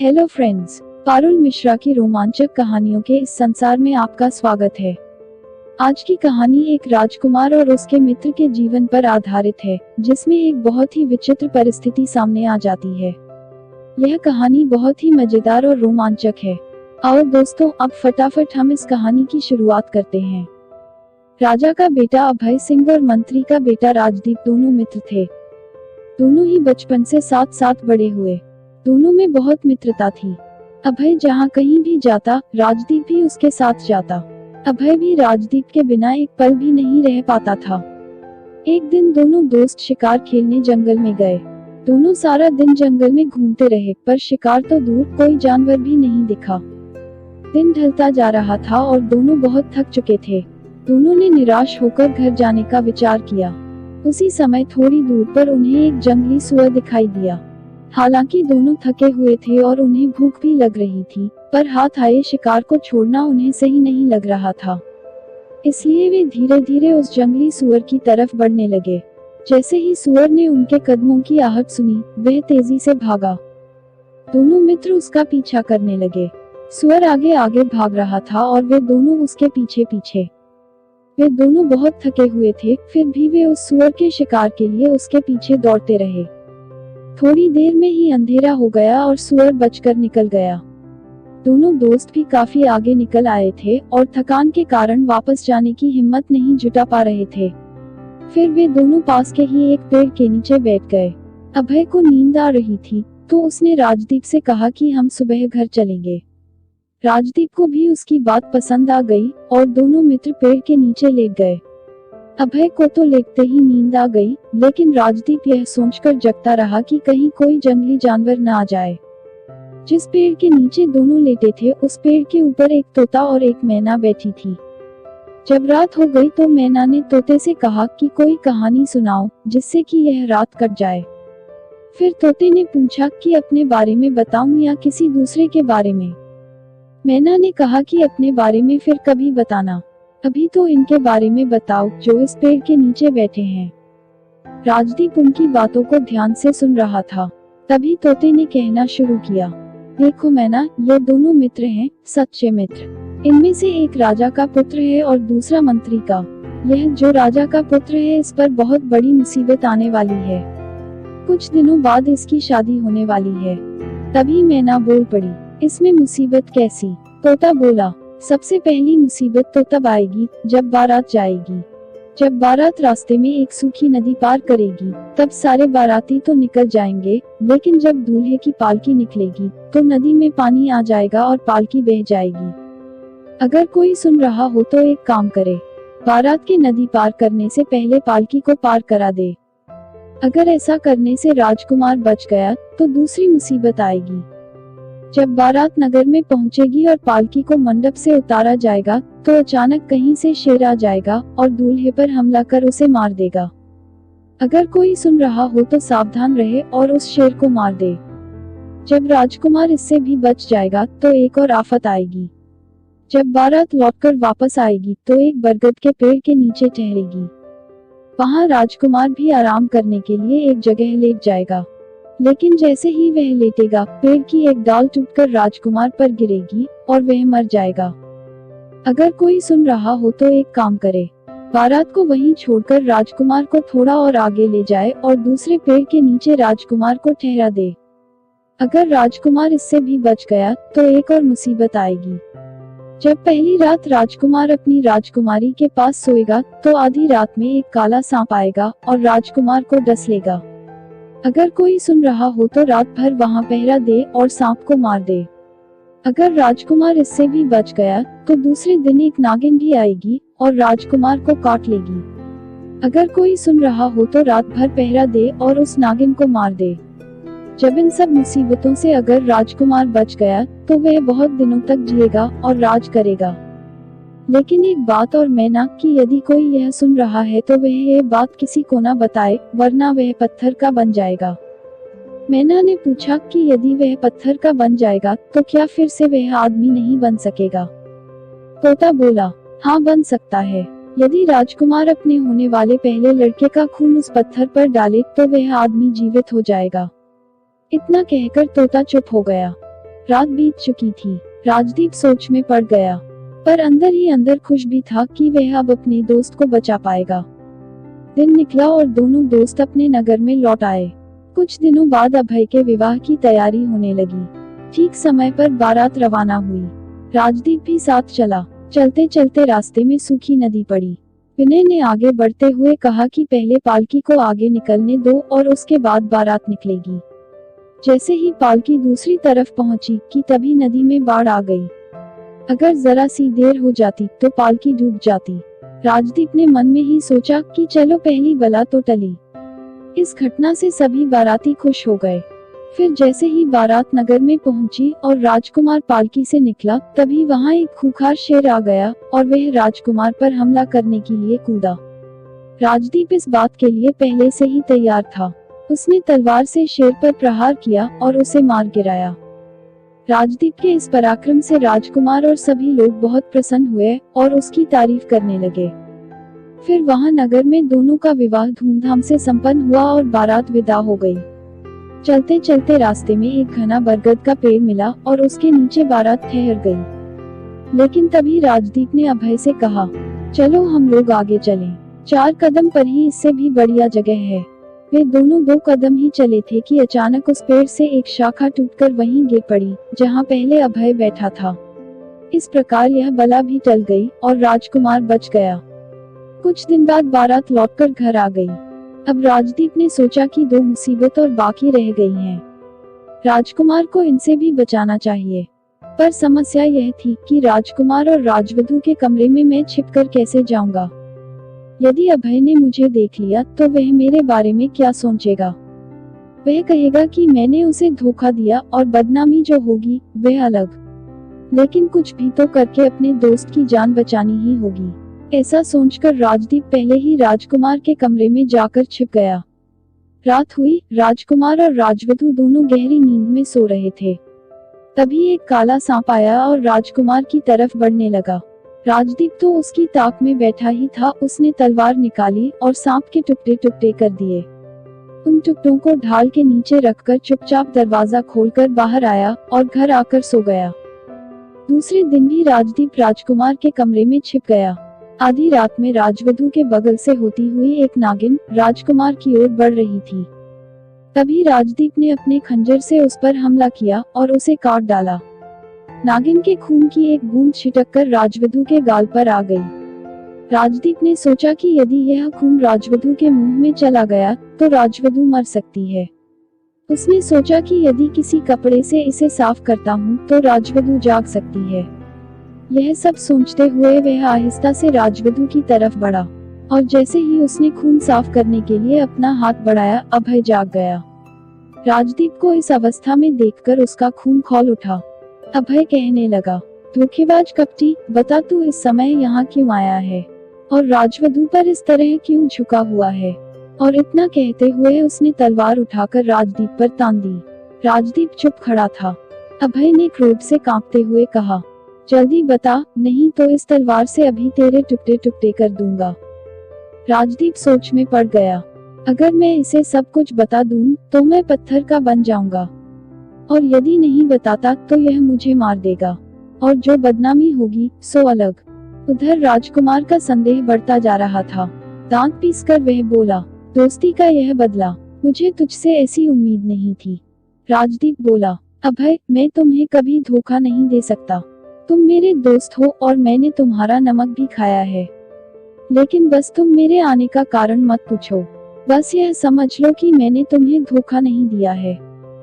Hello friends, Parul Mishra की रोमांचक कहानियों के इस संसार में आपका स्वागत है। आज की कहानी एक राजकुमार और उसके मित्र के जीवन पर आधारित है, जिसमें एक बहुत ही विचित्र परिस्थिति सामने आ जाती है। यह कहानी बहुत ही मजेदार और रोमांचक है। आओ दोस्तों, अब फटाफट हम इस कहानी की शुरुआत करते हैं। राजा का बेटा अभय सिंह और मंत्री का बेटा राजदीप दोनों मित्र थे। दोनों ही बचपन से साथ साथ बड़े हुए। दोनों में बहुत मित्रता थी। अभय जहाँ कहीं भी जाता, राजदीप भी उसके साथ जाता। अभय भी राजदीप के बिना एक पल भी नहीं रह पाता था। एक दिन दोनों दोस्त शिकार खेलने जंगल में गए। दोनों सारा दिन जंगल में घूमते रहे, पर शिकार तो दूर, कोई जानवर भी नहीं दिखा। दिन ढलता जा रहा था और दोनों बहुत थक चुके थे। दोनों ने निराश होकर घर जाने का विचार किया। उसी समय थोड़ी दूर पर उन्हें एक जंगली सुअर दिखाई दिया। हालांकि दोनों थके हुए थे और उन्हें भूख भी लग रही थी, पर हाथ आए शिकार को छोड़ना उन्हें सही नहीं लग रहा था। इसलिए वे धीरे धीरे उस जंगली सुअर की तरफ बढ़ने लगे। जैसे ही सुअर ने उनके कदमों की आहट सुनी, वह तेजी से भागा। दोनों मित्र उसका पीछा करने लगे। सुअर आगे आगे भाग रहा था और वे दोनों उसके पीछे पीछे। वे दोनों बहुत थके हुए थे, फिर भी वे उस सुअर के शिकार के लिए उसके पीछे दौड़ते रहे। थोड़ी देर में ही अंधेरा हो गया और सुअर बचकर निकल गया। दोनों दोस्त भी काफी आगे निकल आए थे और थकान के कारण वापस जाने की हिम्मत नहीं जुटा पा रहे थे। फिर वे दोनों पास के ही एक पेड़ के नीचे बैठ गए। अभय को नींद आ रही थी, तो उसने राजदीप से कहा कि हम सुबह घर चलेंगे। राजदीप को भी उसकी बात पसंद आ गई और दोनों मित्र पेड़ के नीचे लेट गए। अभय को तो लेटते ही नींद आ गई, लेकिन राजदीप यह सोचकर जगता रहा कि कहीं कोई जंगली जानवर न आ जाए। जिस पेड़ के नीचे दोनों लेटे थे, उस पेड़ के ऊपर एक तोता और एक मैना बैठी थी। जब रात हो गई तो मैना ने तोते से कहा कि कोई कहानी सुनाओ, जिससे कि यह रात कट जाए। फिर तोते ने पूछा कि अपने बारे में बताऊं या किसी दूसरे के बारे में। मैना ने कहा कि अपने बारे में फिर कभी बताना, अभी तो इनके बारे में बताओ जो इस पेड़ के नीचे बैठे हैं। राजदीप उनकी बातों को ध्यान से सुन रहा था। तभी तोते ने कहना शुरू किया, देखो मैना, ये दोनों मित्र हैं, सच्चे मित्र। इनमें से एक राजा का पुत्र है और दूसरा मंत्री का। यह जो राजा का पुत्र है, इस पर बहुत बड़ी मुसीबत आने वाली है। कुछ दिनों बाद इसकी शादी होने वाली है। तभी मैना बोल पड़ी, इसमें मुसीबत कैसी? तोता बोला, सबसे पहली मुसीबत तो तब आएगी जब बारात जाएगी। जब बारात रास्ते में एक सूखी नदी पार करेगी, तब सारे बाराती तो निकल जाएंगे, लेकिन जब दूल्हे की पालकी निकलेगी तो नदी में पानी आ जाएगा और पालकी बह जाएगी। अगर कोई सुन रहा हो तो एक काम करे, बारात के नदी पार करने से पहले पालकी को पार करा दे। अगर ऐसा करने से राजकुमार बच गया तो दूसरी मुसीबत आएगी। जब बारात नगर में पहुंचेगी और पालकी को मंडप से उतारा जाएगा, तो अचानक कहीं से शेर आ जाएगा और दूल्हे पर हमला कर उसे मार देगा। अगर कोई सुन रहा हो तो सावधान रहे और उस शेर को मार दे। जब राजकुमार इससे भी बच जाएगा तो एक और आफत आएगी। जब बारात लौटकर वापस आएगी तो एक बरगद के पेड़ के नीचे ठहरेगी। वहां राजकुमार भी आराम करने के लिए एक जगह लेट जाएगा। लेकिन जैसे ही वह लेटेगा, पेड़ की एक डाल टूटकर राजकुमार पर गिरेगी और वह मर जाएगा। अगर कोई सुन रहा हो तो एक काम करे, बारात को वहीं छोड़कर राजकुमार को थोड़ा और आगे ले जाए और दूसरे पेड़ के नीचे राजकुमार को ठहरा दे। अगर राजकुमार इससे भी बच गया तो एक और मुसीबत आएगी। जब पहली रात राजकुमार अपनी राजकुमारी के पास सोएगा, तो आधी रात में एक काला सांप आएगा और राजकुमार को डस लेगा। अगर कोई सुन रहा हो तो रात भर वहां पहरा दे और सांप को मार दे। अगर राजकुमार इससे भी बच गया तो दूसरे दिन एक नागिन भी आएगी और राजकुमार को काट लेगी। अगर कोई सुन रहा हो तो रात भर पहरा दे और उस नागिन को मार दे। जब इन सब मुसीबतों से अगर राजकुमार बच गया तो वह बहुत दिनों तक जिएगा और राज करेगा। लेकिन एक बात और मैना, कि यदि कोई यह सुन रहा है तो वह यह बात किसी को न बताए, वरना वह पत्थर का बन जाएगा। मैना ने पूछा कि यदि वह पत्थर का बन जाएगा तो क्या फिर से वह आदमी नहीं बन सकेगा? तोता बोला, हाँ बन सकता है। यदि राजकुमार अपने होने वाले पहले लड़के का खून उस पत्थर पर डाले तो वह आदमी जीवित हो जाएगा। इतना कहकर तोता चुप हो गया। रात बीत चुकी थी। राजदीप सोच में पड़ गया, पर अंदर ही अंदर खुश भी था कि वह अब अपने दोस्त को बचा पाएगा। दिन निकला और दोनों दोस्त अपने नगर में लौट आए। कुछ दिनों बाद अभय के विवाह की तैयारी होने लगी। ठीक समय पर बारात रवाना हुई। राजदीप भी साथ चला। चलते चलते रास्ते में सूखी नदी पड़ी। विनय ने आगे बढ़ते हुए कहा कि पहले पालकी को आगे निकलने दो और उसके बाद बारात निकलेगी। जैसे ही पालकी दूसरी तरफ पहुंची कि तभी नदी में बाढ़ आ गई। अगर जरा सी देर हो जाती तो पालकी डूब जाती। राजदीप ने मन में ही सोचा कि चलो पहली बला तो टली। इस घटना से सभी बाराती खुश हो गए। फिर जैसे ही बारात नगर में पहुंची और राजकुमार पालकी से निकला, तभी वहां एक खूंखार शेर आ गया और वह राजकुमार पर हमला करने के लिए कूदा। राजदीप इस बात के लिए पहले से ही तैयार था। उसने तलवार से शेर पर प्रहार किया और उसे मार गिराया। राजदीप के इस पराक्रम से राजकुमार और सभी लोग बहुत प्रसन्न हुए और उसकी तारीफ करने लगे। फिर वहां नगर में दोनों का विवाह धूमधाम से संपन्न हुआ और बारात विदा हो गई। चलते चलते रास्ते में एक घना बरगद का पेड़ मिला और उसके नीचे बारात ठहर गई। लेकिन तभी राजदीप ने अभय से कहा, चलो हम लोग आगे चलें। 4 कदम पर ही इससे भी बढ़िया जगह है। वे दोनों 2 कदम ही चले थे कि अचानक उस पेड़ से एक शाखा टूटकर वहीं गिर पड़ी जहां पहले अभय बैठा था। इस प्रकार यह बला भी टल गई और राजकुमार बच गया। कुछ दिन बाद बारात लौटकर घर आ गई। अब राजदीप ने सोचा कि 2 मुसीबत और बाकी रह गई हैं। राजकुमार को इनसे भी बचाना चाहिए, पर समस्या यह थी कि राजकुमार और राजवधू के कमरे में मैं छिपकर कैसे जाऊंगा। यदि अभय ने मुझे देख लिया तो वह मेरे बारे में क्या सोचेगा। वह कहेगा कि मैंने उसे धोखा दिया और बदनामी जो होगी वह अलग। लेकिन कुछ भी तो करके अपने दोस्त की जान बचानी ही होगी। ऐसा सोचकर राजदीप पहले ही राजकुमार के कमरे में जाकर छिप गया। रात हुई। राजकुमार और राजवधू दोनों गहरी नींद में सो रहे थे। तभी एक काला सांप आया और राजकुमार की तरफ बढ़ने लगा। राजदीप तो उसकी ताक में बैठा ही था। उसने तलवार निकाली और सांप के टुकड़े टुकड़े कर दिए। उन टुकड़ों को ढाल के नीचे रखकर चुपचाप दरवाजा खोलकर बाहर आया और घर आकर सो गया। दूसरे दिन भी राजदीप राजकुमार के कमरे में छिप गया। आधी रात में राजवधू के बगल से होती हुई एक नागिन राजकुमार की ओर बढ़ रही थी। तभी राजदीप ने अपने खंजर से उस पर हमला किया और उसे काट डाला। नागिन के खून की एक बूंद छिटककर राजवधू के गाल पर आ गई। राजदीप ने सोचा कि यदि यह खून राजवधू के मुंह में चला गया तो राजवधू मर सकती है। उसने सोचा कि यदि किसी कपड़े से इसे साफ करता हूँ तो राजवधू जाग सकती है। यह सब सोचते हुए वह आहिस्ता से राजवधू की तरफ बढ़ा और जैसे ही उसने खून साफ करने के लिए अपना हाथ बढ़ाया, अभय जाग गया। राजदीप को इस अवस्था में देखकर उसका खून खौल उठा। अभय कहने लगा, धोखेबाज कपटी, बता तू इस समय यहाँ क्यों आया है और राजवधू पर इस तरह क्यों झुका हुआ है। और इतना कहते हुए उसने तलवार उठाकर राजदीप पर तान दी। राजदीप चुप खड़ा था। अभय ने क्रोध से कांपते हुए कहा, जल्दी बता, नहीं तो इस तलवार से अभी तेरे टुकड़े टुकड़े कर दूंगा। राजदीप सोच में पड़ गया। अगर मैं इसे सब कुछ बता दूं तो मैं पत्थर का बन जाऊंगा, और यदि नहीं बताता तो यह मुझे मार देगा, और जो बदनामी होगी सो अलग। उधर राजकुमार का संदेह बढ़ता जा रहा था। दांत पीसकर वह बोला, दोस्ती का यह बदला, मुझे तुझसे ऐसी उम्मीद नहीं थी। राजदीप बोला, अभय, मैं तुम्हें कभी धोखा नहीं दे सकता। तुम मेरे दोस्त हो और मैंने तुम्हारा नमक भी खाया है, लेकिन बस तुम मेरे आने का कारण मत पूछो। बस यह समझ लो कि मैंने तुम्हें धोखा नहीं दिया है।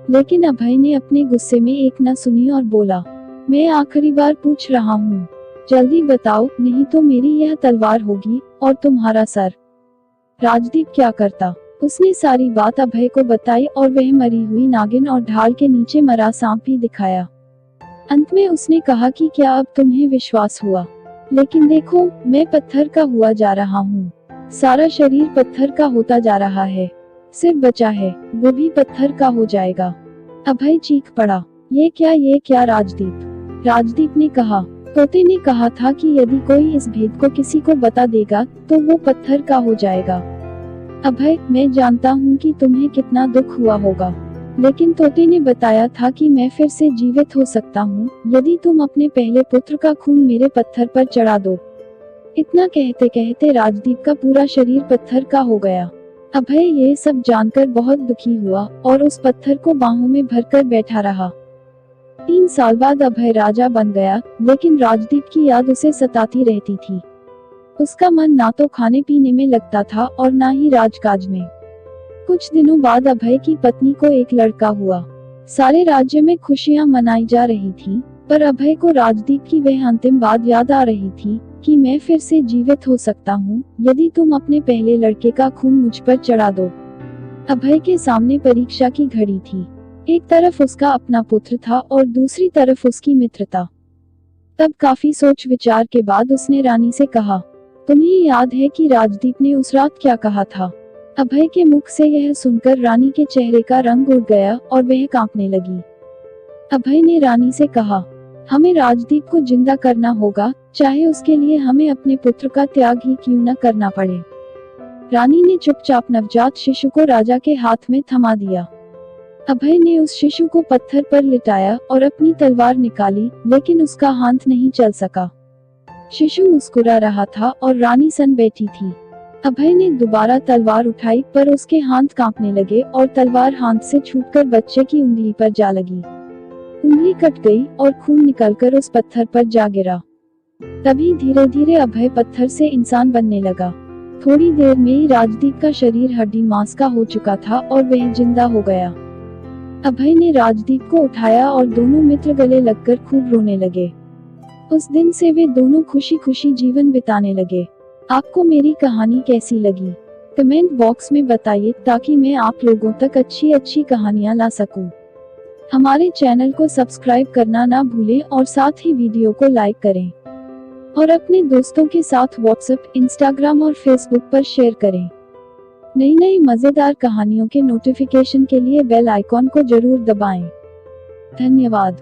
लेकिन अभय ने अपने गुस्से में एक न सुनी और बोला, मैं आखिरी बार पूछ रहा हूँ, जल्दी बताओ, नहीं तो मेरी यह तलवार होगी और तुम्हारा सर। राजदीप क्या करता, उसने सारी बात अभय को बताई और वह मरी हुई नागिन और ढाल के नीचे मरा सांप भी दिखाया। अंत में उसने कहा कि क्या अब तुम्हें विश्वास हुआ? लेकिन देखो, मैं पत्थर का हुआ जा रहा हूँ। सारा शरीर पत्थर का होता जा रहा है, सिर बचा है वो भी पत्थर का हो जाएगा। अभय चीख पड़ा, ये क्या राजदीप? राजदीप ने कहा, तोते ने कहा था कि यदि कोई इस भेद को किसी को बता देगा तो वो पत्थर का हो जाएगा। अभय, मैं जानता हूँ कि तुम्हें कितना दुख हुआ होगा, लेकिन तोते ने बताया था कि मैं फिर से जीवित हो सकता हूँ यदि तुम अपने पहले पुत्र का खून मेरे पत्थर पर चढ़ा दो। इतना कहते कहते राजदीप का पूरा शरीर पत्थर का हो गया। अभय ये सब जानकर बहुत दुखी हुआ और उस पत्थर को बाहों में भरकर बैठा रहा। 3 साल बाद अभय राजा बन गया, लेकिन राजदीप की याद उसे सताती रहती थी। उसका मन ना तो खाने पीने में लगता था और ना ही राजकाज में। कुछ दिनों बाद अभय की पत्नी को एक लड़का हुआ। सारे राज्य में खुशियां मनाई जा रही थी, पर अभय को राजदीप की वह अंतिम बात याद आ रही थी कि मैं फिर से जीवित हो सकता हूँ यदि तुम अपने पहले लड़के का खून मुझ पर चढ़ा दो। अभय के सामने परीक्षा की घड़ी थी। एक तरफ उसका अपना पुत्र था और दूसरी तरफ उसकी मित्रता। तब काफी सोच विचार के बाद उसने रानी से कहा, तुम्हें याद है कि राजदीप ने उस रात क्या कहा था? अभय के मुख से यह सुनकर रानी के चेहरे का रंग उड़ गया और वह कांपने लगी। अभय ने रानी से कहा, हमें राजदीप को जिंदा करना होगा, चाहे उसके लिए हमें अपने पुत्र का त्याग ही क्यों न करना पड़े। रानी ने चुपचाप नवजात शिशु को राजा के हाथ में थमा दिया। अभय ने उस शिशु को पत्थर पर लिटाया और अपनी तलवार निकाली, लेकिन उसका हाथ नहीं चल सका। शिशु मुस्कुरा रहा था और रानी सन बैठी थी। अभय ने दोबारा तलवार उठाई, पर उसके हाथ कांपने लगे और तलवार हाथ से छूटकर बच्चे की उंगली पर जा लगी। उंगली कट गई और खून निकलकर उस पत्थर पर जा गिरा। तभी धीरे धीरे अभय पत्थर से इंसान बनने लगा। थोड़ी देर में ही राजदीप का शरीर हड्डी मांस का हो चुका था और वह जिंदा हो गया। अभय ने राजदीप को उठाया और दोनों मित्र गले लगकर खूब रोने लगे। उस दिन से वे दोनों खुशी खुशी जीवन बिताने लगे। आपको मेरी कहानी कैसी लगी? कमेंट बॉक्स में बताइए ताकि मैं आप लोगों तक अच्छी अच्छी कहानियां ला सकूं। हमारे चैनल को सब्सक्राइब करना ना भूलें और साथ ही वीडियो को लाइक करें और अपने दोस्तों के साथ व्हाट्सएप, इंस्टाग्राम और फेसबुक पर शेयर करें। नई नई मजेदार कहानियों के नोटिफिकेशन के लिए बेल आइकॉन को जरूर दबाएं। धन्यवाद।